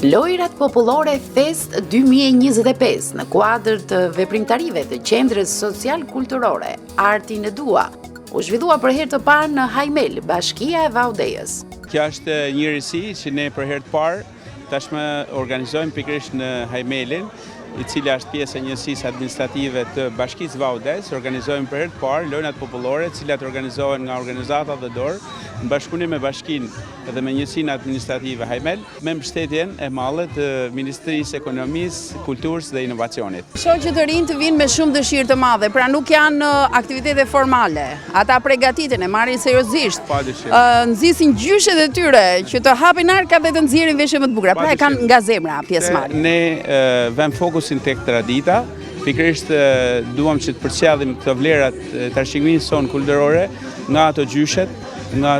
Lojrat popullore Fest 2025 në kuadër të veprimtarive të Qendrës Social-Kulturore Arti në Dua u zhvillua për herë të parë në Hajmel, Bashkia e Vaudejës. Kjo është një risi që ne për herë të parë tashmë organizojmë pikërisht në Hajmelin, i cila është pjesë e njësisë administrative të Bashkisë Vaudejës. Organizojmë për herë të parë lojrat popullore, të cilat organizohen nga organizata dhe dorë, në bashkëpunim me Bashkinë dhe me njësinë administrative Hajmel, me mbështetjen e madhe të Ministrisë Ekonomisë, Kulturës dhe Inovacionit. Shoh që të rinj të vinë me shumë dëshirë të madhe, pra nuk janë aktivitete formale. Ata përgatiten, e marrin seriozisht. Nxisin gjyshet e tyre që të hapin arkat dhe të nxjerrin veshje më të bukura. Pra e kanë nga zemra pjesëmarrjen. Ne vëmë fokusin tek tradita. Pikërisht duam që të përcjellim këto vlerat të trashëgimisë sonë kulturore nga ato gjyshet, nga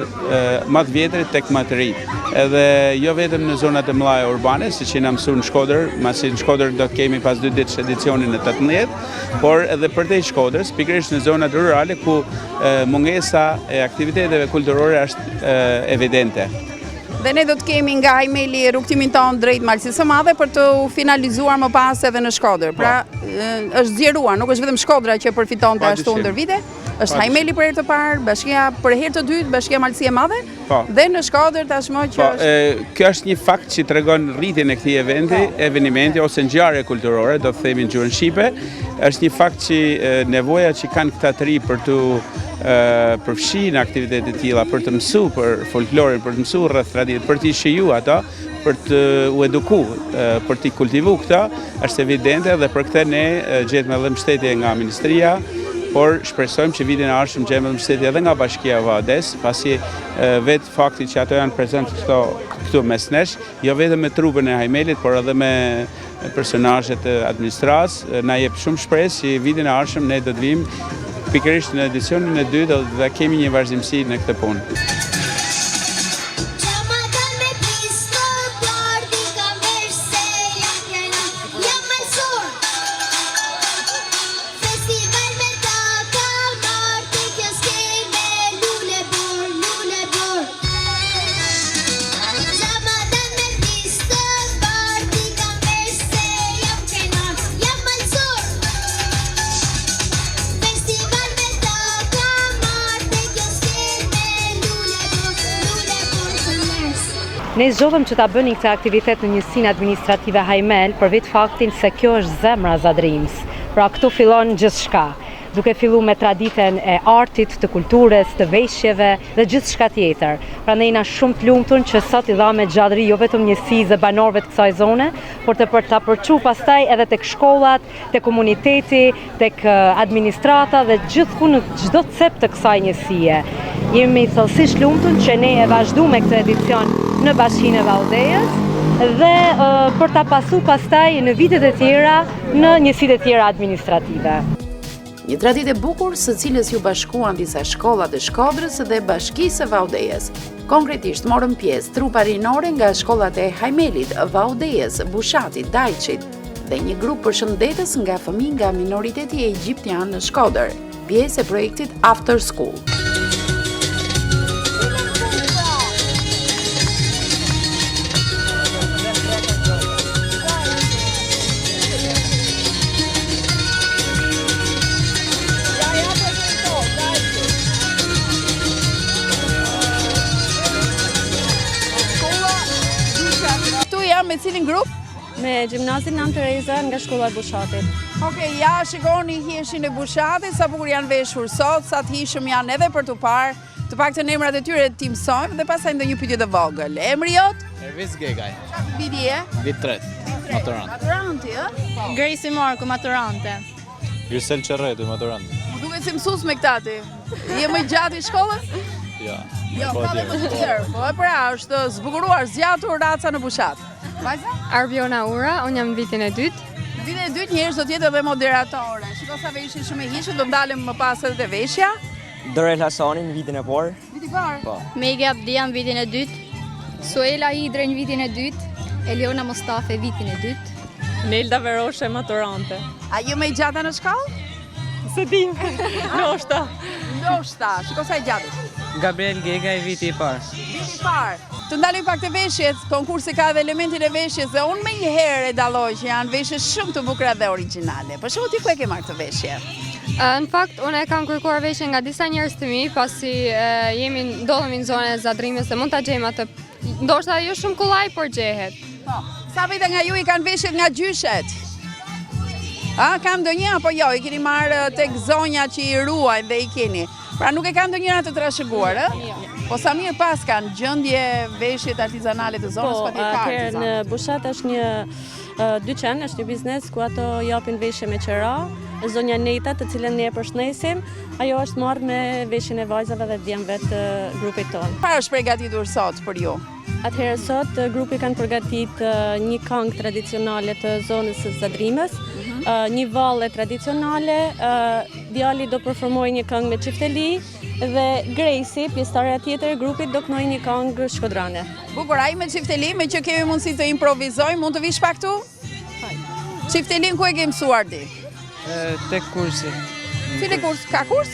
më të vjetrit tek më të rinj. Edhe jo vetëm në zonat e mëdha urbane, siç jena mësuar në Shkodër, masi në Shkodër do kemi pas 2 ditësh edicionin e 18, por edhe përtej Shkodrës, pikërisht në zonat rurale ku mungesa e aktiviteteve kulturore është evidente. Dhe ne do të kemi nga Hajmeli rrugtimin tonë drejt Malësisë së Madhe për të finalizuar më pas edhe në Shkodër. Pra është zgjeruar, nuk është vetëm Shkodra që përfitonte ashtu ndër vite. Është Hajmeli për herë të parë, Bashkia për herë të dytë, Bashkia Malësia e Madhe, dhe në Shkodër tashmë që është. Kjo është një fakt që tregon rritjen e këtij evenimenti ose ngjarje kulturore, do të themi në gjuhën shqipe. Është një fakt që nevoja që kanë këta të ri për të përfshi në aktivitete të tilla, për të mësuar për folklorin, për të mësuar rreth traditës, për të shijuar ata, për të u edukuar, për të kultivuar këta, është evidente dhe për këtë ne gjetëm edhe mbështetje nga Ministria, por shpresojmë që vitin e ardhshëm gjejmë mbështetje edhe nga Bashkia e Vaudejës, pasi vetë fakti që ato janë prezente këtu mes nesh, jo vetëm me trupin e Hajmelit, por edhe me personazhet e administratës, na jep shumë shpresë që vitin e ardhshëm ne do të vijmë pikërisht në edicionin e dytë dhe kemi një vazhdimsi në këtë punë. Ne zgjodhëm që ta bënin këtë aktivitet në njësinë administrative Hajmel për vetë faktin se kjo është zemra Zadrims. Pra këtu fillon gjithçka, duke filluar me traditën e artit, të kulturës, të veshjeve dhe gjithçka tjetër. Pra ne jena shumë të lumtur që sot i dhamë gjallëri jo vetëm njësisë dhe banorëve të kësaj zone, por ta përçu pastaj edhe tek shkollat, tek komuniteti, tek administrata dhe gjithku në çdo cep të kësaj njësie. Jemi thellësisht lumtur që ne e vazhdojmë me këtë edicion në Bashkinë e Vaudejës dhe për ta pasur pastaj në vitet e tjera në njësitë e tjera administrative. Një traditë e bukur së cilës ju bashkuan disa shkolla të Shkodrës dhe Bashkisë së Vaudejës. Konkretisht morën pjesë trupa rinore nga shkollat e Hajmelit, Vaudejës, Bushatit, Dajçit dhe një grup përshëndetës nga fëmijë nga minoriteti egjiptian në Shkodër, pjesë e projektit After School. Me cilin grup? Me gjimnazin Nën Tereza nga shkolla e Bushatit. Okej, ja shikoni hieshin e Bushatit, sa bukur janë veshur sot, sa të hishëm janë edhe për të parë, të paktën emrat e tyre të mësojmë dhe pastaj ndonjë pyetje të vogël. Emri jot? Ervis Gegaj. Viti je? Vit 3, maturant. Maturanti, ë? Gracie Marku, maturante. Grisel Qerretu, maturant. Më duket si mësues me këta ti. Je më gjatë i shkollës? Ja. Jo, ka dhe më të tjerë, po e pra, është zbukuruar, zgjatur raca në Bushat. Vajza? Arbiona Ura, unë jam në vitin e dytë. Në vitin e dytë njerëz do të jetë edhe moderatore. Shiko sa veshje shumë e hishëm, do ndalim më pas edhe te veshja. Dorel Hasani në vitin e parë. Viti i parë? Po. Mega Abdia në vitin e dytë. Suela Hidre në vitin e dytë. Eliona Mustafe vitin e dytë. Nelda Veroshe, maturante. A ju me i gjata në shkallë? Se dim, ndoshta. Ndoshta, shiko sa i gjatë. Gabriel Gega i viti i parë. Viti i parë. Të ndaloj pak të veshjet, konkursi ka edhe elementin e veshjes dhe unë me një herë e dalloj që janë veshje shumë të bukura dhe origjinale. Për shembull ti ku e ke marrë këtë veshje? Në fakt, unë e kam kërkuar veshje nga disa njerëz të mi, pasi ndodhemi në zonën e Zadrimit dhe mund ta gjejmë atë. Ndoshta jo shumë kollaj, por gjehet. Po. Sa vite nga ju i kanë veshjet nga gjyshet? Kam ndonjë apo jo? I keni marrë tek zonja që i ruajnë dhe i keni. Pra nuk e kanë ndonjëra të trashëguar, Po sa mirë pas kanë gjendje veshjet artizanale të zonës atëherë në Bushat është një dyqan, është një biznes ku ato japin veshje me qera, zonja Neta, të cilën ne e përshëndesim, ajo është marrë me veshjen e vajzave dhe djemve të grupit tonë. Çfarë është përgatitur sot për ju? Atëherë sot grupi kanë përgatitur një këngë tradicionale të zonës së Zadrimës, një valle tradicionale, djali do performojë një këngë me çifteli dhe Gracie, pjesëtarja tjetër e grupit, do kënojë një këngë shkodrane. Bukur, ai me çifteli, me që kemi mundësi të improvizojmë, mund të vish pak këtu? Çiftelin ku e ke mësuar ti? Tek kursi. Si te kurs? Ka kurs?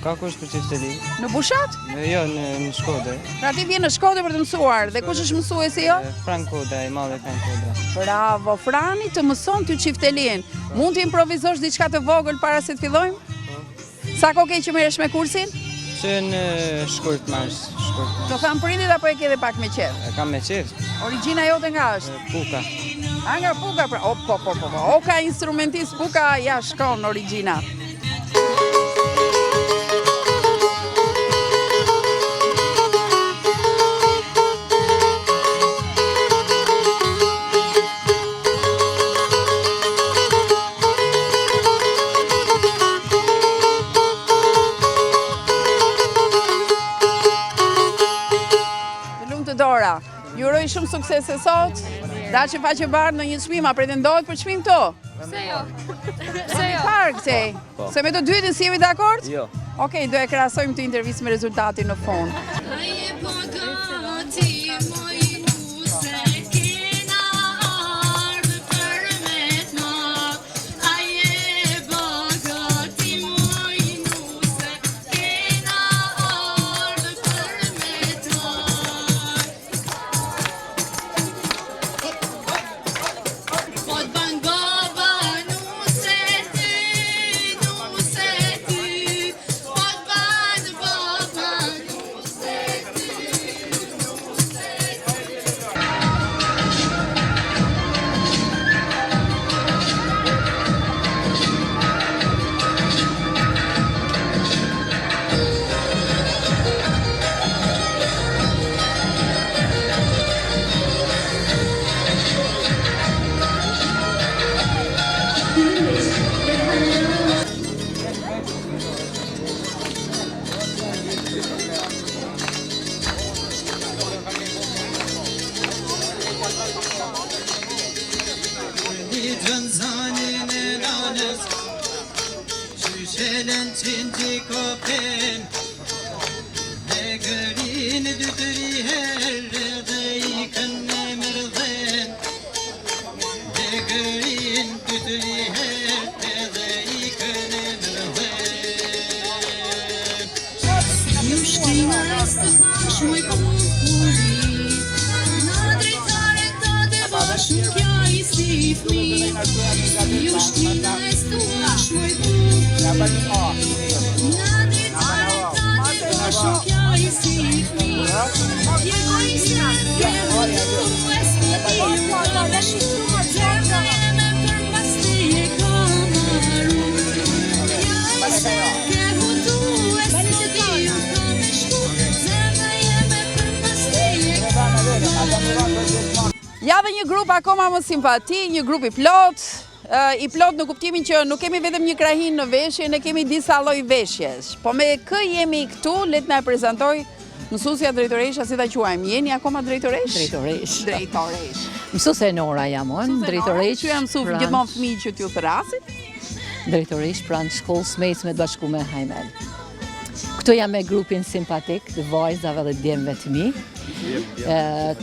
Ka kurs për çifteli. Në Bushat? Jo, në Shkodër. Pra ti vjen në Shkodër për të mësuar dhe kush është mësuesi jo? Franco Kodra, i madhe Franco Kodra. Bravo, Frani të mëson ty çiftelin. Mund të improvizosh diçka të vogël para se të fillojmë? Sa kohë ke që merresh me kursin? Që në shkurt marrës, shkurt. Do tham prindit apo e ke edhe pak me qef? E kam me qef. Origjina jote nga është? Puka. Nga Puka, pra. O ka instrumentist Puka, ja shkon origjina. Dora, ju uroj shumë sukses e sot. Daçi faqe bardhë në një çmim, a pretendohet për çmim këto? Pse jo? Pse jo? Park këtej. Se me të dytin si jemi dakord? Jo. Okej, do e krahasojmë këtë intervistë me rezultatin në fund. Ja dhe një grup akoma më simpati, një grup i plot në kuptimin që nuk kemi vetëm një krahin në veshje, ne kemi disa lloj veshjesh. Po me kë jemi këtu, le të na prezantoj mësuesja drejtoresha, si ta quajmë? Jeni akoma drejtoresh? Drejtoresh. Mësuese Nora jam unë, drejtoresh. Ju jam mësuar gjithmonë fëmijë që t'ju thrasin? Drejtoresh pranë shkollës mesme të bashkuar me Hajmel. Këtu jam me grupin simpatik të vajzave dhe djemve të mi,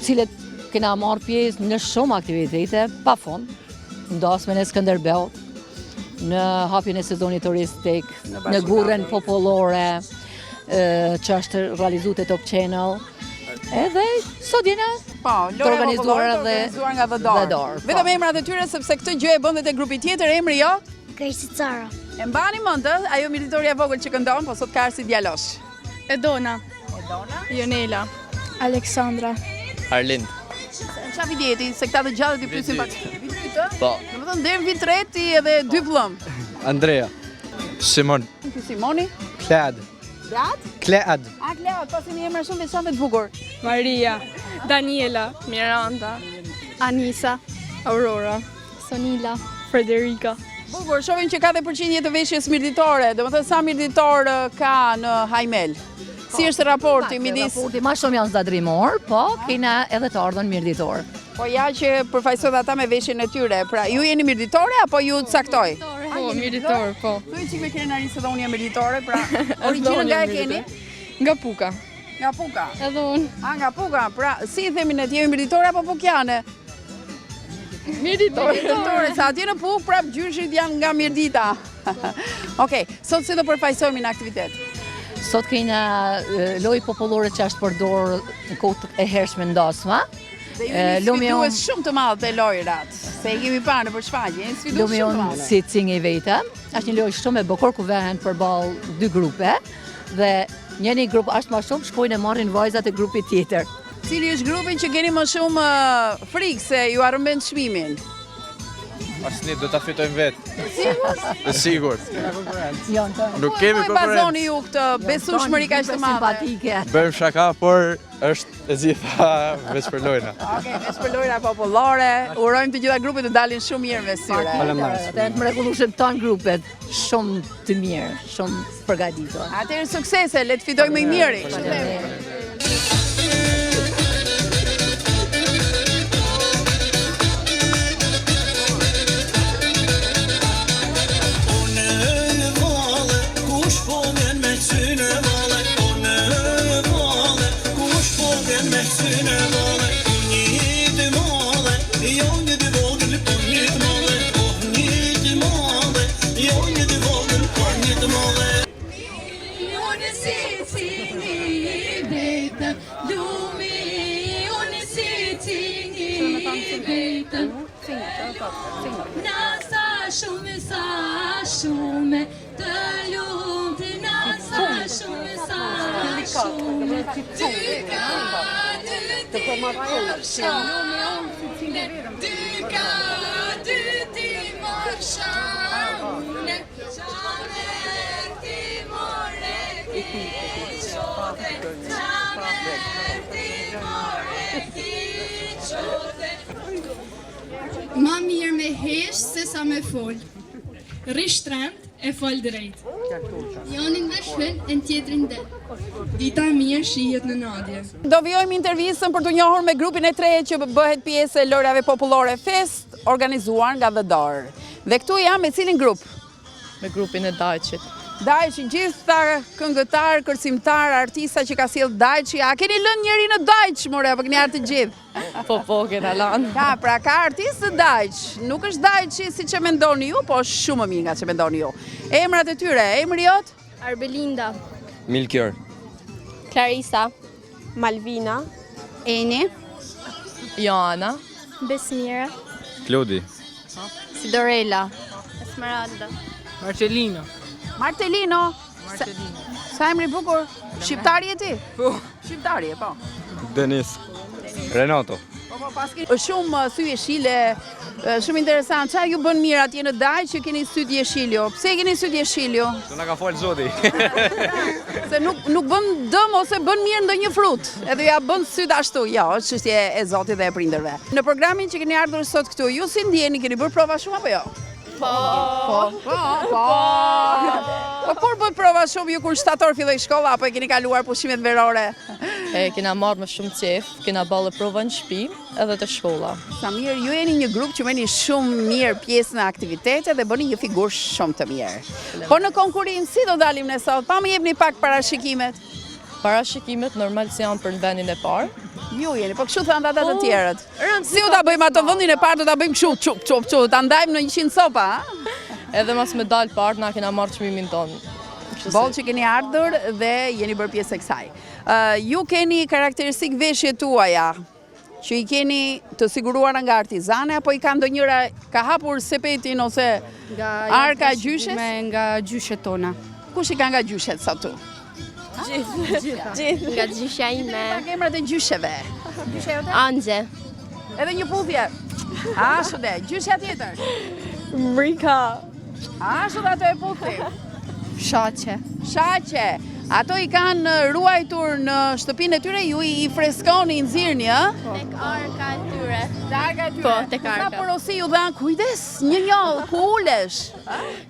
cilët kena marrë pjesë në shumë aktivitete, pa fund, ndosmen e Skënderbeut, në hapjen e sezonit turistik, në gurren popullore, që është realizuar te Top Channel, Edhe sot jena Po, të organizuar të edhe organizuar nga The Door. The Door, po. Vetëm emrat e tyre sepse këtë gjë e bën dhe te grupi tjetër, emri jo? Kërsi Cara. E mbani mend, ajo militoria vogël që këndon, po sot ka si djalosh. Edona. Jonela. Aleksandra. Arlind. Çfarë viti jeti? Se këta të gjallët i pyesin pak. Vit dytë? Po. Domethënë deri në vit treti edhe 2 pllëm. Andrea. Simon. Ky Simoni? Klead. Beat? Klead. A Klead, pasi një emër shumë veçantë të bukur. Maria. Daniela. Miranda. Anisa. Aurora. Sonila. Frederika. Bukur, shohim që ka dhe përqindje të veshjes mirditore, domethënë sa mirditor ka në Hajmel. Si është raporti midis? Raporti ma shumë janë zadrimor, po kena edhe të ardhën mirditor. Po ja që përfaqësojnë ata me veshjen e tyre. Pra, ju jeni mirditore apo ju caktoj? Po, mirditor, po. Thuaj çik me krenarisë edhe unë jam mirditore, pra origjinën nga e keni? Nga Puka. Nga Puka. Edhe unë. Nga Puka. Pra, si i themi ne, jemi mirditore apo pukjane? Mirditor. Mirditore, sa atje në Puk, prap gjyshit janë nga mirdita. Okej, sot si do përfaqësohemi në aktivitet? Sot kena lojë popullore që është përdor në kohë e hershme ndosma. Dhe ju jeni sfidues shumë të madh te lojrat, se e kemi parë nëpër shfaqje, jeni sfidues shumë të madh. Si cingi vetëm, është një lojë shumë e bukur ku vehen përballë 2 grupe dhe njëri grup është më shumë shkojnë e marrin vajzat e grupit tjetër. Cili është grupi që keni më shumë frikë se ju arrëmben çmimin? Asnjë do ta fitojmë vetë. Sigurt? Nuk Po kemi e bazoni ju këtë besueshmëri kaq të madhe? Simpatike. Bëjmë shaka, por është e gjitha veç për lojna. Okej, veç për lojra popullore. Urojmë të gjitha grupet të dalin shumë mirë me syre. Të mrekullueshëm ton grupet, shumë të mirë, shumë përgatitur. Atëherë suksese, le të fitojmë i miri. Ma mirë me hesh se sa me fol. Rish trend e fol drejt. Jonin dhe shën e në tjetrin dhe. Dita mirë shihet në nadje. Do vjojmë intervistën për të njohur me grupin e tretë që bëhet pjesë e lojrave popullore Fest, organizuar nga The Door. Dhe këtu jam me cilin grup? Me grupin e Dajqit. Dajqi, gjithë këngëtar, kërcimtar, artista që ka sjell Dajqi. A keni lënë njëri në Dajq, more, apo keni artë gjithë? Po, kena lanë. Pra ka artistë Dajq. Nuk është Dajqi si që mendoni ju, po është shumë më mirë nga që mendoni ju. Emrat e tyre, emri jot? Arbelinda. Milkjör. Clarisa. Malvina. Eni. Joana. Besmira. Klodi. Sidorella. Esmeralda. Marcelino. Martelino. Sa emri bukur? Shqiptari e ti? Po. Shqiptari e, po. Denis. Renato. Po, paski shumë sy jeshile, shumë interesant. Çfarë ju bën mirë atje në Dajq që keni syt jeshiljo? Pse keni syt jeshiljo? Do na ka fol zoti. Se nuk bën dëm ose bën mirë ndonjë frut. Edhe ja bën syt ashtu. Jo, është çështje e Zotit dhe e prindërve. Në programin që keni ardhur sot këtu, ju si ndjeni? Keni bërë prova shumë apo jo? Po. Po kur bëjt prova shumë ju kur shtator filloi shkolla apo e keni kaluar pushimet verore? Kena marrë më shumë qef, kena ballë prova në shtëpi edhe të shkolla. Sa mirë, ju jeni një grup që merrni shumë mirë pjesë në aktivitete dhe bëni një figurë shumë të mirë. Po në konkurrim si do dalim ne sot? Pa më jepni pak parashikimet. Parashikimet normal si janë për vendin e parë. Ju jeni, po kështu thanë ata të tjerët. Si u ta bëjmë ato vendin e parë, do ta bëjmë kështu, çup, ta ndajmë në 100 copa, ha? Edhe mas me dalë parë, na kena marrë çmimin tonë. Boll që keni ardhur dhe jeni bërë pjesë e kësaj. Ju keni karakteristik veshje tuaja, që i keni të siguruara nga artizane, apo i ka ndonjëra, ka hapur sepetin ose arka gjyshes? Nga gjyshet tona. Kush i ka nga gjyshet sa tu? Gjithë. Nga gjyshja ime. Ka emrat e gjysheve? Anxe. Edhe një puthje. Ashtu dhe, gjyshja tjetër? Mrika. Ashtu dhe ato e puthi? Shaqe. Shaqe. Ato i kanë ruajtur në shtëpinë e tyre, ju i freskoni, nxirrni, ë? Tek arka e tyre. Arka e tyre. Po, tek arka. Sa porosi ju dhan, kujdes, një njoll, ku ulesh?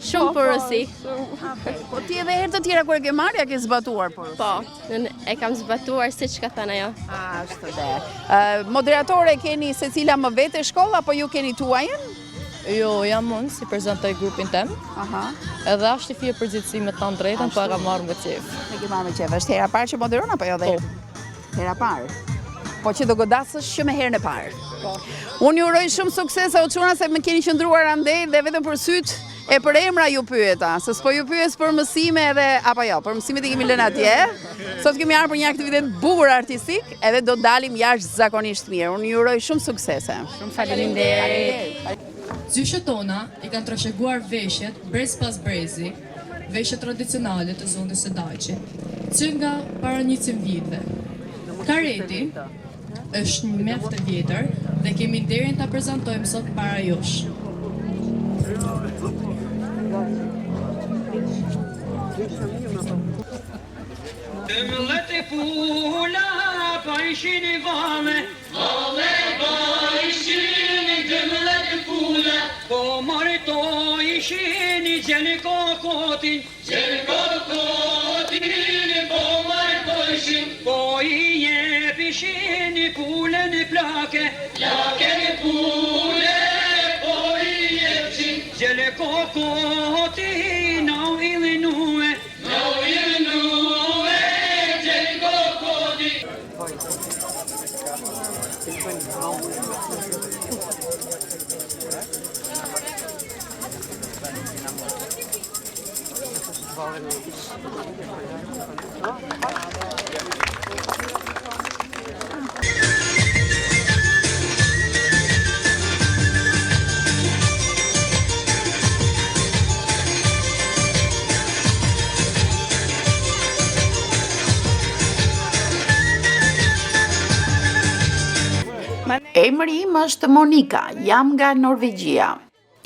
Shumë porosi. Po ti edhe herë të tjera kur e ke marrë, ja ke zbatuar porosi? Po, e kam zbatuar siç ka thënë ajo. Ashtu dhe. Moderatore keni secila më vete shkolla, apo ju keni tuajën? Jo, jam unë si prezantoj grupin tem. Edhe është i fije përgjithësi me të drejtën, po e ka marrë me qef. E ke marrë me qef. Është hera parë që moderon apo jo dhe? Hera parë. Po që do godasësh që me herën e parë. Unë ju uroj shumë sukses o çuna se më keni qëndruar andej dhe vetëm për syt e për emra ju pyeta, se s'po ju pyes për mësime edhe apo jo, për mësimet i kemi lënë atje. Sot kemi ardhur për një aktivitet bukur artistik, edhe do dalim jashtëzakonisht mirë. Unë ju uroj shumë suksese. Shumë faleminderit. Gjyshet tona i kanë trashëguar veshjet brez pas brezi, veshjet tradicionale të zonës së Daqit, që nga para 100 viteve. Kareti është mjaft e vjetër dhe kemi nderin ta prezantojmë sot para jush. Dëmëllet e pula, pa ishin i vale, pa ishin i dëmëllet e pula, po marito ishin i gjenë kokotin, po marito ishin, po i jepishin i pulën e plake, pule, po i jepshin, gjenë kokotin, au i linue, Emri im është Monika, jam nga Norvegjia.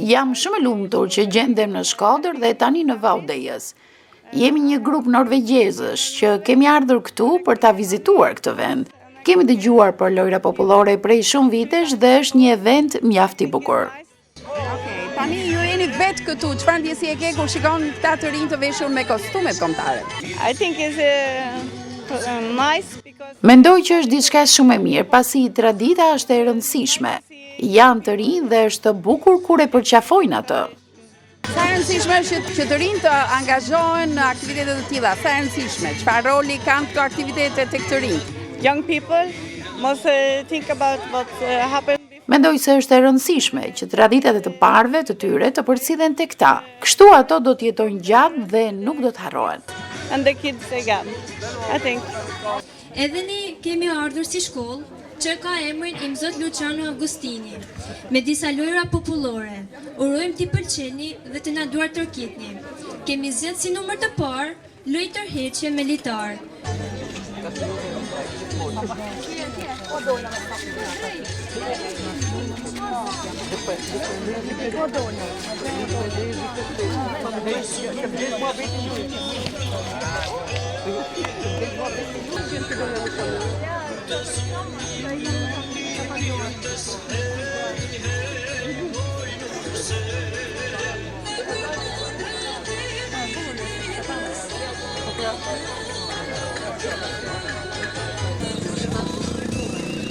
Jam shumë e lumtur që gjendem në Shkodër dhe tani në Vaudejës. Jemi një grup norvegjezësh që kemi ardhur këtu për ta vizituar këtë vend. Kemi dëgjuar për lojra popullore prej shumë vitesh dhe është një event mjaft i bukur. Tani ju jeni vetë këtu, çfarë ndjesi e ke kur shikon këta të rinj të veshur me kostumet kombëtare? I think is nice. Mendoj që është diçka shumë e mirë, pasi tradita është e rëndësishme. Janë të rinj dhe është bukur kur e përqafojnë atë. Sa e rëndësishme është që të rinj të angazhohen në aktivitete të tilla? Sa e rëndësishme? Çfarë roli kanë këto aktivitete tek të rinj? Young people must think about what happened. Mendoj se është e rëndësishme që traditat e të parëve të tyre të përcjellen tek ta. Kështu ato do të jetojnë gjatë dhe nuk do të harrohen. And the kids again, I think. Edhe ne kemi ardhur si shkollë që ka emrin Imzot Luciano Agustini, me disa lojra popullore. Urojmë t'i pëlqeni dhe të na duar tërkitni. Kemi zgjedhur si numër të parë lojë tërheqje me litar.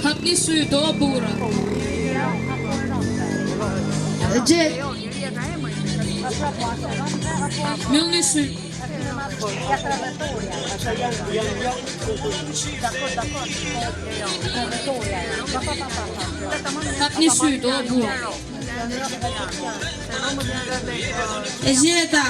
Hapni sytë o burra. Gjet. Mbyllni sytë. Hapni sytë o burra. E gjeta.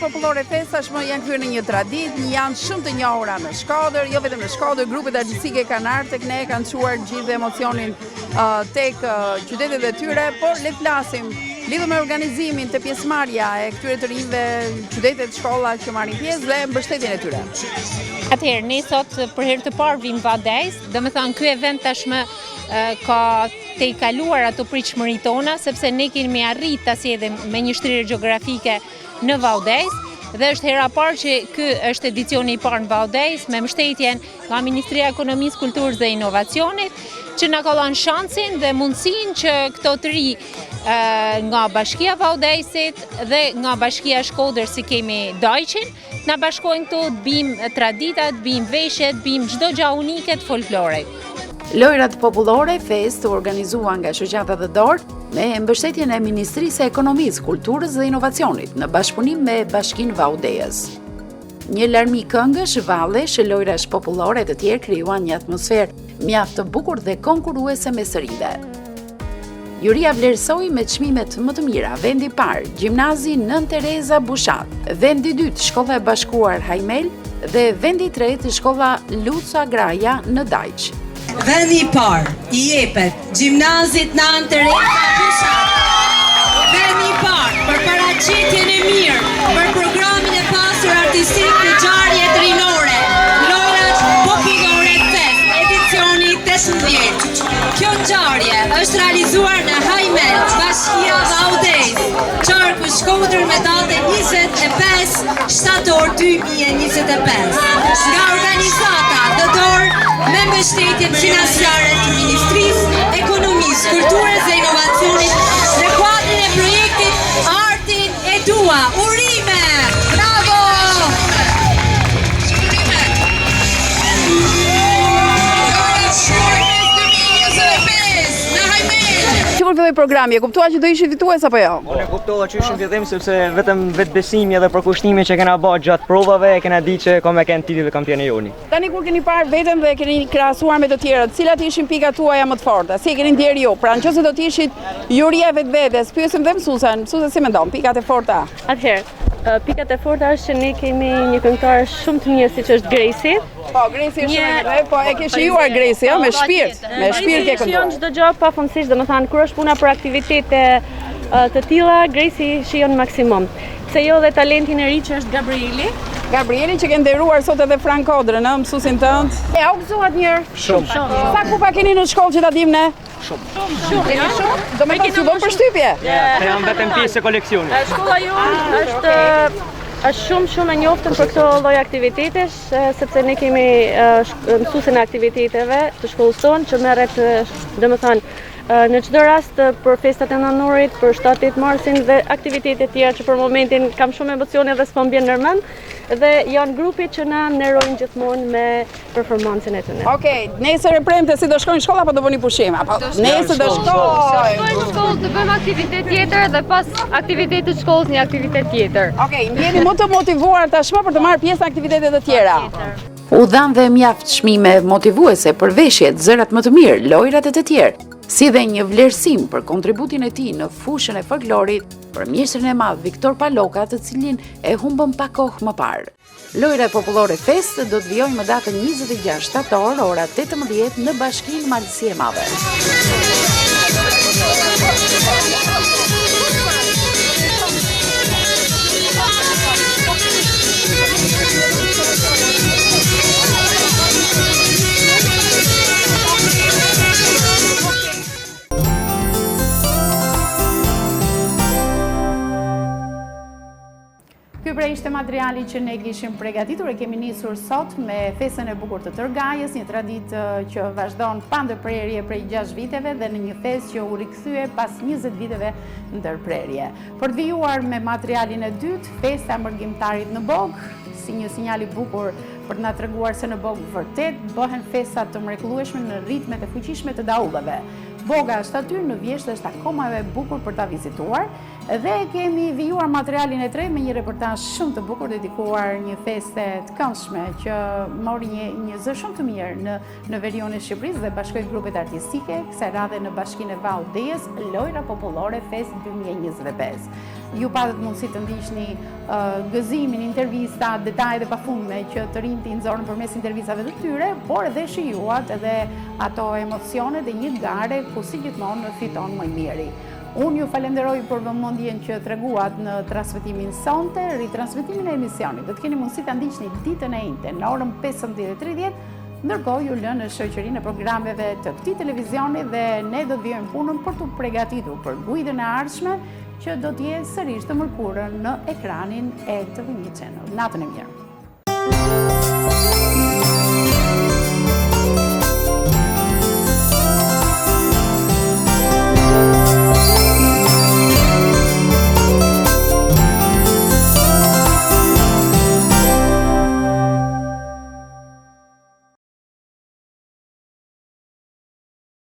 Popullore Fest tashmë janë kthyer në një traditë, janë shumë të njohura në Shkodër, jo vetëm në Shkodër, grupet artistike kanë ardhur tek ne, kanë çuar gjithë emocionin tek qytetet e tyre, por le të flasim lidhur me organizimin të pjesëmarrja e këtyre të rinjve, qytetet, shkolla që marrin pjesë dhe mbështetjen e tyre. Atëherë, ne sot për herë të parë vim Vaudès, domethënë ky event tashmë ka të i kaluar ato pritshmëritë tona, sepse ne kemi arrit ta sjellim me një shtrirje gjeografike në Vaudès dhe është hera parë që ky është edicioni i parë në Vaudès me mbështetjen nga Ministria e Ekonomisë, Kulturës dhe Inovacionit, që na ka dhënë shansin dhe mundësinë që këto të ri nga Bashkia Vaudèsit dhe nga Bashkia Shkodër si kemi Dajqin, na bashkojnë këtu të bijmë traditat, të bijmë veshjet, të bijmë çdo gjë unike të folklorit. Lojrat popullore Fest u organizua nga Shoqata dhe Dorë me mbështetjen e Ministrisë e Ekonomisë, Kulturës dhe Inovacionit në bashkëpunim me Bashkinë Vaudès. Një larmi këngësh, vallesh, lojrash popullore të tjerë krijuan një atmosferë mjaft të bukur dhe konkurruese me së rive. Juria vlerësoi me çmimet më të mira vendi i parë, Gjimnazi Nën Tereza Bushat, vendi i dytë, Shkolla e Bashkuar Hajmel dhe vendi i tretë, Shkolla Luca Graja në Dajq. Vendi i parë i jepet Gjimnazit Nën Tereza Bushat. Vendi i parë për paraqitjen e mirë për programin e pasur artistik të ngjarjet rinore, Lojrat Popullore Fest, edicioni 18. Kjo ngjarje është realizuar në Hajmel, Bashkia Vaudès, qarku Shkodër me datën 25 shtator 2025. Nga organizata The Door me mbështetjen financiare të Ministrisë Ekonomisë, Kulturës dhe Inovacionit në kuadrin e projektit Artin e Dua. Urime! Bravo! Që kur filloi programi, e kuptua që do ishin fitues apo jo? Unë e kuptova që ishin fillim sepse vetëm vetbesimi edhe përkushtimi që kena bërë gjatë provave e kena ditë që kam e kënë titull kampioni joni. Tani kur keni parë veten dhe keni krahasuar me të tjerët, cilat ishin pikat tuaja më të forta? Si e keni ndjerë ju? Pra nëse do të ishit juria vetvetes, pyesim dhe mësuesen si mendon, pikat e forta? Atëherë, pikat e forta është që ne kemi një këngëtar shumë të mirë siç është Gresi. Po, Gresi është shumë e mirë, po e ke shijuar Gresi, me shpirt ke kënduar. Shijon çdo gjë pafundësisht, domethënë kur është puna për aktivitete të tilla, Gresi shijon maksimum. Se jo dhe talentin e ri që është Gabrieli që ke nderuar sot edhe Frank Kodrën, mësuesin tënd. E au gëzohet mirë? Shumë. Sa kupa keni në shkollë që ta dim ne? Shumë. Shumë? Do me të bën përshtypje? Se jam vetëm pjesë e koleksionit. Shkolla jonë është shumë e njoftën për këto lloj aktivitetesh, sepse ne kemi mësuesin e aktiviteteve të shkollës tonë që merret, domethënë, në çdo rast për festat e nënorit, për 7-8 marsin dhe aktivitete tjera që për momentin kam shumë emocione dhe s'po mbien ndërmend, dhe janë grupi që na nderojnë gjithmonë me performancën e tyre. Okej, nesër e premte si do shkojnë në shkollë apo do bëni pushim? Apo nesër do shkojnë? Në shkollë të bëjmë aktivitet tjetër dhe pas aktivitetit të shkollës një aktivitet tjetër. Okej, ndjeni më të motivuar tashmë për të marrë pjesë në aktivitete të tjera. U dhan dhe mjaft çmime motivuese për veshjet, zërat më të mirë, lojrat e të tjerë, si dhe një vlerësim për kontributin e tij në fushën e folklorit për mjeshtrin e madh Viktor Paloka, të cilin e humbëm pa kohë më parë. Lojrat popullore Fest do të vijojnë më datën 26 shtator, ora 18 në Bashkinë Malësi e Madhe. Ky ishte materiali që ne kishim përgatitur e kemi nisur sot me festën e bukur të Tërgajës, një traditë që vazhdon pa ndërprerje prej 6 viteve dhe në një festë që u rikthye pas 20 viteve ndërprerje. Për të vijuar me materialin e dytë, festa e mërgjimtarit në Bogë, si një sinjal i bukur për të na treguar se në Bogë vërtet bëhen festa të mrekullueshme në ritmet e fuqishme të daullave. Boga është aty, në Vjeshtë është akoma e bukur për ta vizituar dhe kemi vijuar materialin e tretë me një reportazh shumë të bukur dedikuar një feste të këndshme që mori një zë shumë të mirë në veriun e Shqipërisë dhe bashkoi grupet artistike, kësaj radhe në Bashkinë e Vaudejës, Lojra Popullore Fest 2025. Ju patët mundësi të ndiqni gëzimin, intervista, detajet e pafundme që të rinjtë i nxorën përmes intervistave të tyre, por edhe shijuat edhe ato emocione dhe një gare ku si gjithmonë fiton më i miri. Unë ju falenderoj për vëmendjen që treguat në transmetimin sonte, ritransmetimin e emisionit. Do të keni mundësi ta ndiqni ditën e njëjtë në orën 15:30, ndërkohë ju lënë në shoqërinë e programeve të këtij televizioni dhe ne do të vijmë punën për të përgatitur për guidën e ardhshme që do të jetë sërish të mërkurën në ekranin e TV1 Channel. Natën e mirë.